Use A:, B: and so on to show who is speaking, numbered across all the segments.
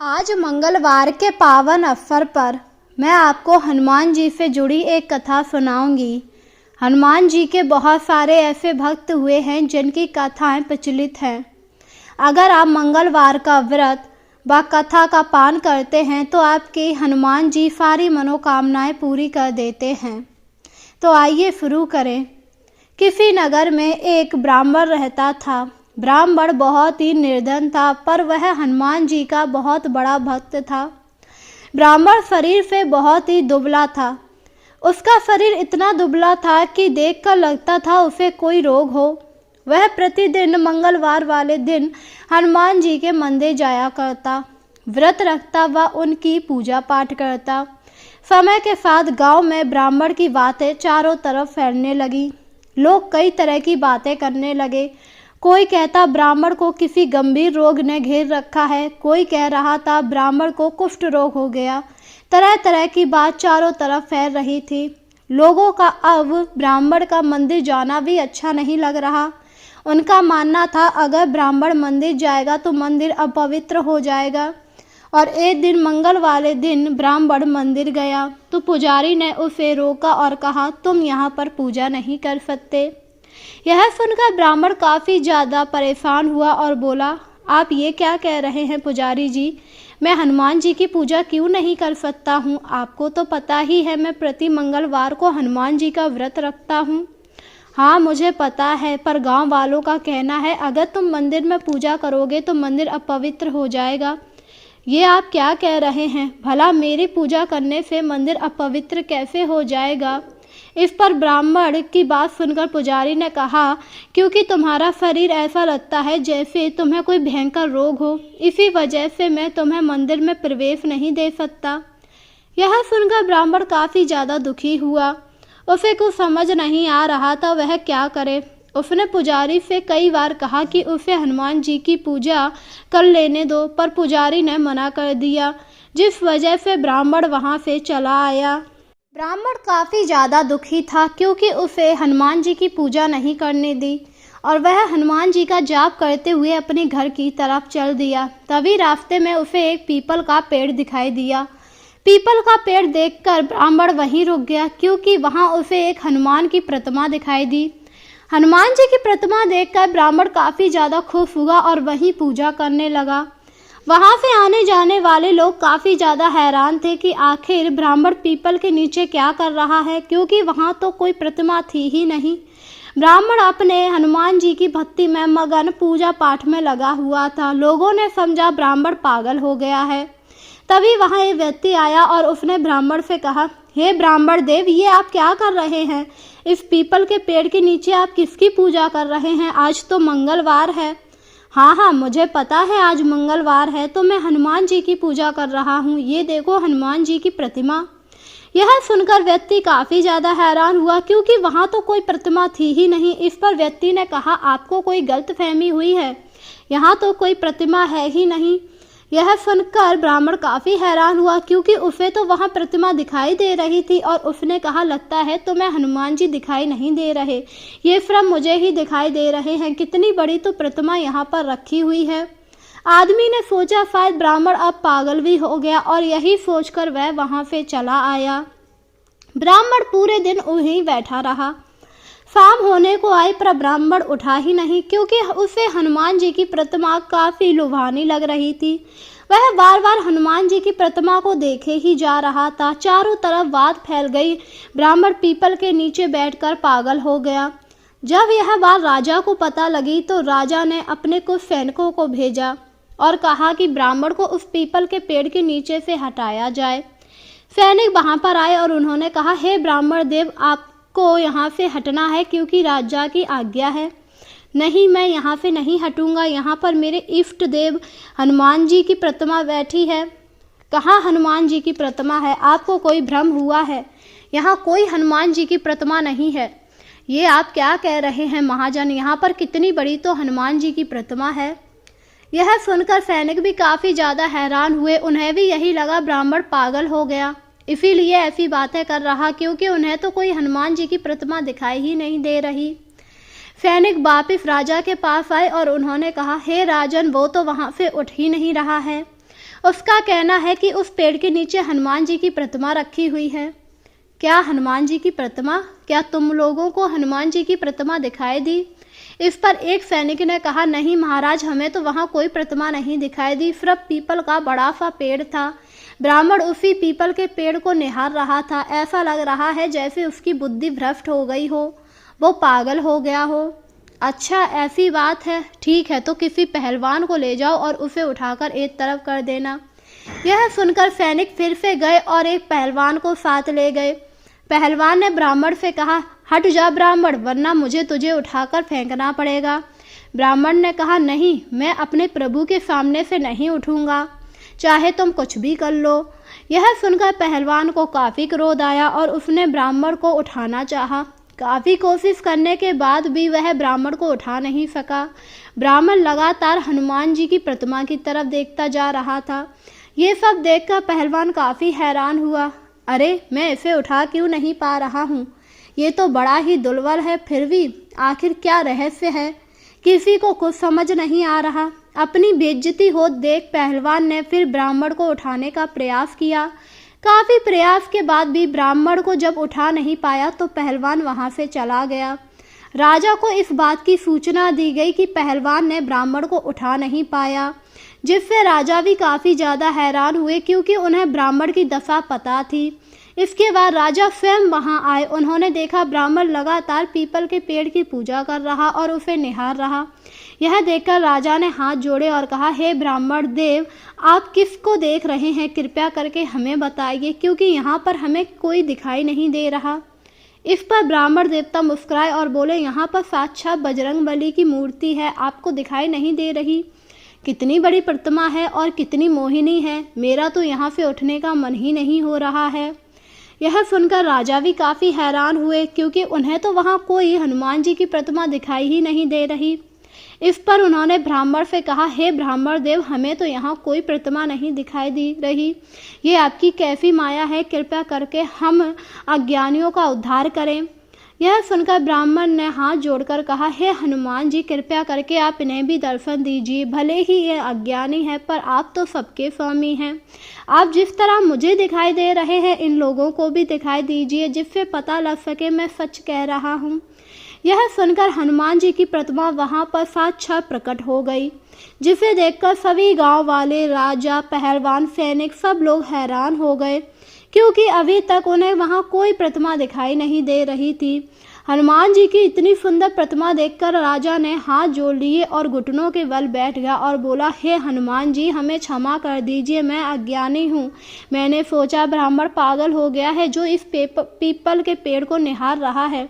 A: आज मंगलवार के पावन अवसर पर मैं आपको हनुमान जी से जुड़ी एक कथा सुनाऊंगी। हनुमान जी के बहुत सारे ऐसे भक्त हुए हैं जिनकी कथाएं प्रचलित हैं। अगर आप मंगलवार का व्रत व कथा का पान करते हैं तो आपके हनुमान जी सारी मनोकामनाएं पूरी कर देते हैं। तो आइए शुरू करें। किसी नगर में एक ब्राह्मण रहता था। ब्राह्मण बहुत ही निर्धन था, पर वह हनुमान जी का बहुत बड़ा भक्त था। ब्राह्मण शरीर से बहुत ही दुबला था। उसका शरीर इतना दुबला था कि देखकर लगता था उसे कोई रोग हो। वह प्रतिदिन मंगलवार वाले दिन हनुमान जी के मंदिर जाया करता, व्रत रखता व उनकी पूजा पाठ करता। समय के साथ गांव में ब्राह्मण की बातें चारों तरफ फैलने लगी। लोग कई तरह की बातें करने लगे। कोई कहता ब्राह्मण को किसी गंभीर रोग ने घेर रखा है, कोई कह रहा था ब्राह्मण को कुष्ठ रोग हो गया। तरह तरह की बात चारों तरफ फैल रही थी। लोगों का अब ब्राह्मण का मंदिर जाना भी अच्छा नहीं लग रहा। उनका मानना था अगर ब्राह्मण मंदिर जाएगा तो मंदिर अपवित्र हो जाएगा। और एक दिन मंगल वाले दिन ब्राह्मण मंदिर गया तो पुजारी ने उसे रोका और कहा, तुम यहाँ पर पूजा नहीं कर सकते। यह सुनकर ब्राह्मण काफ़ी ज़्यादा परेशान हुआ और बोला, आप ये क्या कह रहे हैं पुजारी जी, मैं हनुमान जी की पूजा क्यों नहीं कर सकता हूँ? आपको तो पता ही है मैं प्रति मंगलवार को हनुमान जी का व्रत रखता हूँ। हाँ मुझे पता है, पर गांव वालों का कहना है अगर तुम मंदिर में पूजा करोगे तो मंदिर अपवित्र हो जाएगा। ये आप क्या कह रहे हैं? भला मेरी पूजा करने से मंदिर अपवित्र कैसे हो जाएगा? इस पर ब्राह्मण की बात सुनकर पुजारी ने कहा, क्योंकि तुम्हारा शरीर ऐसा लगता है जैसे तुम्हें कोई भयंकर रोग हो, इसी वजह से मैं तुम्हें मंदिर में प्रवेश नहीं दे सकता। यह सुनकर ब्राह्मण काफ़ी ज़्यादा दुखी हुआ। उसे कुछ समझ नहीं आ रहा था वह क्या करे। उसने पुजारी से कई बार कहा कि उसे हनुमान जी की पूजा कर लेने दो, पर पुजारी ने मना कर दिया, जिस वजह से ब्राह्मण वहाँ से चला आया। ब्राह्मण काफ़ी ज़्यादा दुखी था क्योंकि उसे हनुमान जी की पूजा नहीं करने दी और वह हनुमान जी का जाप करते हुए अपने घर की तरफ चल दिया। तभी रास्ते में उसे एक पीपल का पेड़ दिखाई दिया। पीपल का पेड़ देखकर ब्राह्मण वहीं रुक गया क्योंकि वहां उसे एक हनुमान की प्रतिमा दिखाई दी। हनुमान जी की प्रतिमा देखकर ब्राह्मण काफ़ी ज़्यादा खुश हुआ और वहीं पूजा करने लगा। वहाँ से आने जाने वाले लोग काफ़ी ज़्यादा हैरान थे कि आखिर ब्राह्मण पीपल के नीचे क्या कर रहा है, क्योंकि वहाँ तो कोई प्रतिमा थी ही नहीं। ब्राह्मण अपने हनुमान जी की भक्ति में मगन पूजा पाठ में लगा हुआ था। लोगों ने समझा ब्राह्मण पागल हो गया है। तभी वहाँ एक व्यक्ति आया और उसने ब्राह्मण से कहा, हे ब्राह्मण देव, ये आप क्या कर रहे हैं? इस पीपल के पेड़ के नीचे आप किसकी पूजा कर रहे हैं? आज तो मंगलवार है। हाँ मुझे पता है आज मंगलवार है, तो मैं हनुमान जी की पूजा कर रहा हूँ। ये देखो हनुमान जी की प्रतिमा। यह सुनकर व्यक्ति काफ़ी ज़्यादा हैरान हुआ क्योंकि वहाँ तो कोई प्रतिमा थी ही नहीं। इस पर व्यक्ति ने कहा, आपको कोई गलतफहमी हुई है, यहाँ तो कोई प्रतिमा है ही नहीं। यह सुनकर ब्राह्मण काफ़ी हैरान हुआ क्योंकि उसे तो वहाँ प्रतिमा दिखाई दे रही थी और उसने कहा, लगता है तो मैं हनुमान जी दिखाई नहीं दे रहे, ये फ्रम मुझे ही दिखाई दे रहे हैं। कितनी बड़ी तो प्रतिमा यहाँ पर रखी हुई है। आदमी ने सोचा शायद ब्राह्मण अब पागल भी हो गया और यही सोचकर वह वहाँ से चला आया। ब्राह्मण पूरे दिन वहीं बैठा रहा। शाम होने को आई पर ब्राह्मण उठा ही नहीं क्योंकि उसे हनुमान जी की प्रतिमा काफ़ी लुभानी लग रही थी। वह बार बार हनुमान जी की प्रतिमा को देखे ही जा रहा था। चारों तरफ बात फैल गई। ब्राह्मण पीपल के नीचे बैठकर पागल हो गया। जब यह बात राजा को पता लगी तो राजा ने अपने कुछ सैनिकों को भेजा और कहा कि ब्राह्मण को उस पीपल के पेड़ के नीचे से हटाया जाए। सैनिक वहाँ पर आए और उन्होंने कहा, हे ब्राह्मण देव, आप को यहाँ से हटना है क्योंकि राजा की आज्ञा है। नहीं, मैं यहाँ से नहीं हटूंगा, यहाँ पर मेरे इष्ट देव हनुमान जी की प्रतिमा बैठी है। कहाँ हनुमान जी की प्रतिमा है? आपको कोई भ्रम हुआ है, यहाँ कोई हनुमान जी की प्रतिमा नहीं है। ये आप क्या कह रहे हैं महाजन, यहाँ पर कितनी बड़ी तो हनुमान जी की प्रतिमा है। यह सुनकर सैनिक भी काफ़ी ज़्यादा हैरान हुए। उन्हें भी यही लगा ब्राह्मण पागल हो गया, इसीलिए ऐसी बातें कर रहा क्योंकि उन्हें तो कोई हनुमान जी की प्रतिमा दिखाई ही नहीं दे रही। सैनिक वापिस राजा के पास आए और उन्होंने कहा, हे राजन, वो तो वहाँ से उठ ही नहीं रहा है। उसका कहना है कि उस पेड़ के नीचे हनुमान जी की प्रतिमा रखी हुई है। क्या हनुमान जी की प्रतिमा? क्या तुम लोगों को हनुमान जी की प्रतिमा दिखाई दी? इस पर एक सैनिक ने कहा, नहीं महाराज, हमें तो वहाँ कोई प्रतिमा नहीं दिखाई दी। सिर्फ पीपल का बड़ा सा पेड़ था। ब्राह्मण उसी पीपल के पेड़ को निहार रहा था। ऐसा लग रहा है जैसे उसकी बुद्धि भ्रष्ट हो गई हो, वो पागल हो गया हो। अच्छा, ऐसी बात है, ठीक है, तो किसी पहलवान को ले जाओ और उसे उठाकर एक तरफ कर देना। यह सुनकर सैनिक फिर से गए और एक पहलवान को साथ ले गए। पहलवान ने ब्राह्मण से कहा, हट जा ब्राह्मण, वरना मुझे तुझे उठाकर फेंकना पड़ेगा। ब्राह्मण ने कहा, नहीं, मैं अपने प्रभु के सामने से नहीं उठूंगा, चाहे तुम कुछ भी कर लो। यह सुनकर पहलवान को काफ़ी क्रोध आया और उसने ब्राह्मण को उठाना चाहा। काफ़ी कोशिश करने के बाद भी वह ब्राह्मण को उठा नहीं सका। ब्राह्मण लगातार हनुमान जी की प्रतिमा की तरफ देखता जा रहा था। ये सब देखकर पहलवान काफ़ी हैरान हुआ। अरे, मैं इसे उठा क्यों नहीं पा रहा हूँ? ये तो बड़ा ही दुर्बल है। फिर भी आखिर क्या रहस्य है? किसी को कुछ समझ नहीं आ रहा। अपनी बेइज्जती हो देख पहलवान ने फिर ब्राह्मण को उठाने का प्रयास किया। काफ़ी प्रयास के बाद भी ब्राह्मण को जब उठा नहीं पाया तो पहलवान वहां से चला गया। राजा को इस बात की सूचना दी गई कि पहलवान ने ब्राह्मण को उठा नहीं पाया, जिससे राजा भी काफ़ी ज़्यादा हैरान हुए, क्योंकि उन्हें ब्राह्मण की दशा पता थी। इसके बाद राजा स्वयं वहां आए। उन्होंने देखा ब्राह्मण लगातार पीपल के पेड़ की पूजा कर रहा और उसे निहार रहा। यह देखकर राजा ने हाथ जोड़े और कहा, हे ब्राह्मण देव, आप किसको देख रहे हैं? कृपया करके हमें बताइए, क्योंकि यहाँ पर हमें कोई दिखाई नहीं दे रहा। इस पर ब्राह्मण देवता मुस्कुराए और बोले, यहाँ पर साक्षात बजरंगबली की मूर्ति है, आपको दिखाई नहीं दे रही? कितनी बड़ी प्रतिमा है और कितनी मोहिनी है। मेरा तो यहाँ से उठने का मन ही नहीं हो रहा है। यह सुनकर राजा भी काफ़ी हैरान हुए, क्योंकि उन्हें तो वहाँ कोई हनुमान जी की प्रतिमा दिखाई ही नहीं दे रही। इस पर उन्होंने ब्राह्मण से कहा, हे ब्राह्मण देव, हमें तो यहाँ कोई प्रतिमा नहीं दिखाई दे रही। ये आपकी कैसी माया है? कृपया करके हम अज्ञानियों का उद्धार करें। यह सुनकर ब्राह्मण ने हाथ जोड़कर कहा, हे हनुमान जी, कृपया करके आप इन्हें भी दर्शन दीजिए। भले ही ये अज्ञानी है, पर आप तो सबके स्वामी हैं। आप जिस तरह मुझे दिखाई दे रहे हैं, इन लोगों को भी दिखाई दीजिए, जिससे पता लग सके मैं सच कह रहा हूँ। यह सुनकर हनुमान जी की प्रतिमा वहां पर साक्षात प्रकट हो गई, जिसे देखकर सभी गांव वाले, राजा, पहलवान, सैनिक सब लोग हैरान हो गए, क्योंकि अभी तक उन्हें वहां कोई प्रतिमा दिखाई नहीं दे रही थी। हनुमान जी की इतनी सुंदर प्रतिमा देखकर राजा ने हाथ जोड़ लिए और घुटनों के बल बैठ गया और बोला, हे हनुमान जी, हमें क्षमा कर दीजिए, मैं अज्ञानी हूँ। मैंने सोचा ब्राह्मण पागल हो गया है जो इस पीपल के पेड़ को निहार रहा है।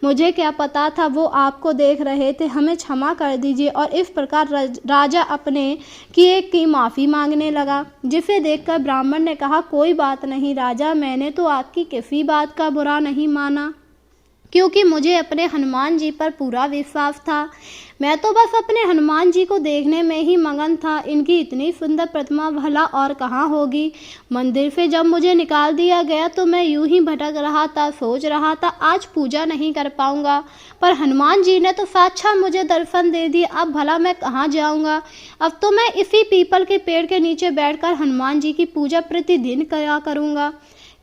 A: मुझे क्या पता था वो आपको देख रहे थे। हमें क्षमा कर दीजिए। और इस प्रकार राजा अपने किए की माफ़ी मांगने लगा, जिसे देखकर ब्राह्मण ने कहा, कोई बात नहीं राजा, मैंने तो आपकी किसी बात का बुरा नहीं माना, क्योंकि मुझे अपने हनुमान जी पर पूरा विश्वास था। मैं तो बस अपने हनुमान जी को देखने में ही मगन था। इनकी इतनी सुंदर प्रतिमा भला और कहाँ होगी। मंदिर से जब मुझे निकाल दिया गया तो मैं यूं ही भटक रहा था, सोच रहा था आज पूजा नहीं कर पाऊंगा, पर हनुमान जी ने तो साक्षात मुझे दर्शन दे दिए। अब भला मैं कहाँ जाऊंगा? अब तो मैं इसी पीपल के पेड़ के नीचे बैठकर हनुमान जी की पूजा प्रतिदिन करा करूँगा।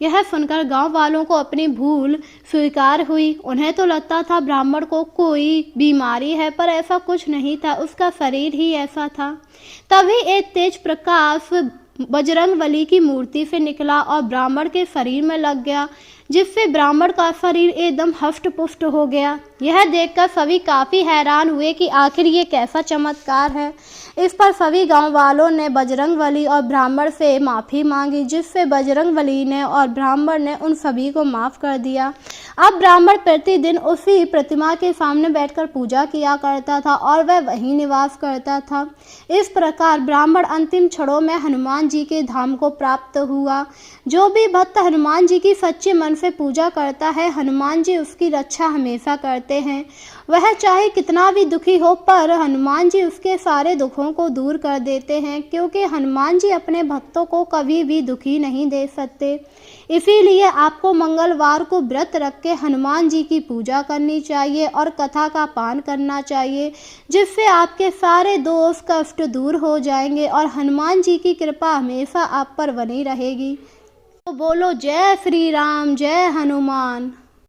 A: यह सुनकर गांव वालों को अपनी भूल स्वीकार हुई। उन्हें तो लगता था ब्राह्मण को कोई बीमारी है, पर ऐसा कुछ नहीं था, उसका शरीर ही ऐसा था। तभी एक तेज प्रकाश बजरंगबली की मूर्ति से निकला और ब्राह्मण के शरीर में लग गया, जिससे ब्राह्मण का शरीर एकदम हष्ट पुष्ट हो गया। यह देखकर सभी काफ़ी हैरान हुए कि आखिर ये कैसा चमत्कार है। इस पर सभी गांव वालों ने बजरंगबली और ब्राह्मण से माफ़ी मांगी, जिससे बजरंगबली ने और ब्राह्मण ने उन सभी को माफ़ कर दिया। अब ब्राह्मण प्रतिदिन उसी प्रतिमा के सामने बैठकर पूजा किया करता था और वह वहीं निवास करता था। इस प्रकार ब्राह्मण अंतिम क्षणों में हनुमान जी के धाम को प्राप्त हुआ। जो भी भक्त हनुमान जी की सच्चे मन से पूजा करता है, हनुमान जी उसकी रक्षा हमेशा करते हैं। वह चाहे कितना भी दुखी हो, पर हनुमान जी उसके सारे दुखों को दूर कर देते हैं, क्योंकि हनुमान जी अपने भक्तों को कभी भी दुखी नहीं दे सकते। इसीलिए आपको मंगलवार को व्रत रख के हनुमान जी की पूजा करनी चाहिए और कथा का पान करना चाहिए, जिससे आपके सारे दोष कष्ट दूर हो जाएंगे और हनुमान जी की कृपा हमेशा आप पर बनी रहेगी। तो बोलो जय श्री राम, जय हनुमान।